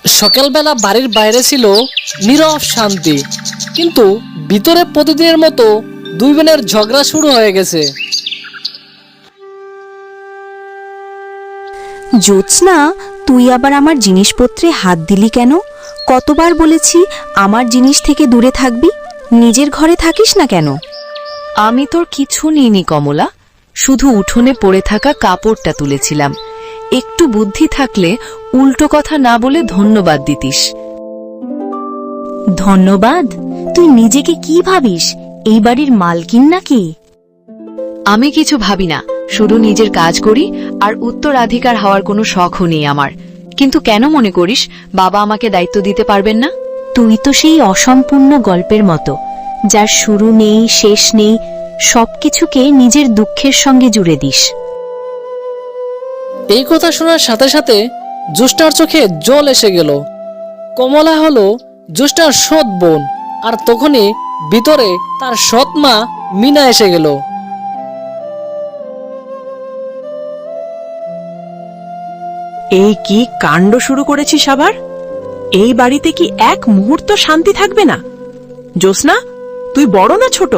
সকালবেলা বাড়ির বাইরে ছিল নীরব শান্তি, কিন্তু ভিতরে প্রতিদিনের মতো দুই বোনের ঝগড়া শুরু হয়ে গেছে। জ্যোৎস্না, তুই আবার আমার জিনিসপত্রে হাত দিলি কেন? কতবার বলেছি আমার জিনিস থেকে দূরে থাকবি, নিজের ঘরে থাকিস না কেন? আমি তোর কিছু নিইনি কমলা, শুধু উঠোনে পড়ে থাকা কাপড়টা তুলেছিলাম। একটু বুদ্ধি থাকলে উল্টো কথা না বলে ধন্যবাদ দিতিস। ধন্যবাদ? তুই নিজেকে কি ভাবিস, এই বাড়ির মালকিন নাকি? আমি কিছু ভাবি না, শুধু নিজের কাজ করি, আর উত্তরাধিকার হওয়ার কোনো শখও নেই আমার। কিন্তু কেন মনে করিস বাবা আমাকে দায়িত্ব দিতে পারবেন না? তুই তো সেই অসম্পূর্ণ গল্পের মতো, যার শুরু নেই শেষ নেই, সবকিছুকে নিজের দুঃখের সঙ্গে জুড়ে দিস। এই কথা শোনার সাথে সাথে জ্যোৎস্নার চোখে জল এসে গেল। কমলা হলো জ্যোৎস্নার সৎ বোন, আর তখনই ভিতরে তার সৎ মা মিনা এসে গেল। এই কি কাণ্ড শুরু করেছিস আবার? এই বাড়িতে কি এক মুহূর্ত শান্তি থাকবে না? জ্যোৎস্না, তুই বড় না ছোট?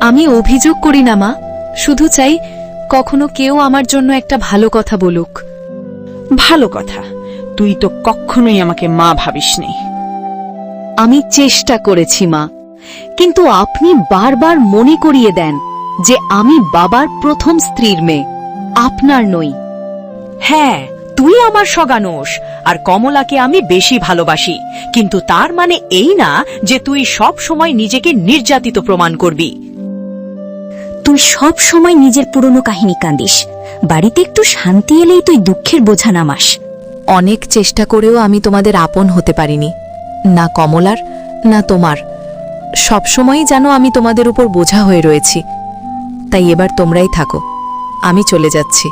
আমি অভিযোগ করি না মা, শুধু চাই কখনো কেউ আমার জন্য একটা ভালো কথা বলুক। ভালো কথা? তুই তো কখনোই আমাকে মা ভাবিসনি। আমি চেষ্টা করেছি মা, কিন্তু আপনি বারবার মনে করিয়ে দেন যে আমি বাবার প্রথম স্ত্রীর মেয়ে, আপনার নই। হ্যাঁ, তুই আমার সগানোস, আর কমলাকে আমি বেশি ভালোবাসি, কিন্তু তার মানে এই না যে তুই সব সময় নিজেকে নির্যাতিত প্রমাণ করবি। তুই সব সময় নিজের পুরনো কাহিনী কান্দিস, বাড়িতে একটু শান্তি এলেই তুই দুঃখের বোঝা নামাস। অনেক চেষ্টা করেও আমি তোমাদের আপন হতে পারিনি, না কমলার না তোমার। সবসময়ই জানো আমি তোমাদের উপর বোঝা হয়ে রয়েছি, তাই এবার তোমরাই থাকো, আমি চলে যাচ্ছি।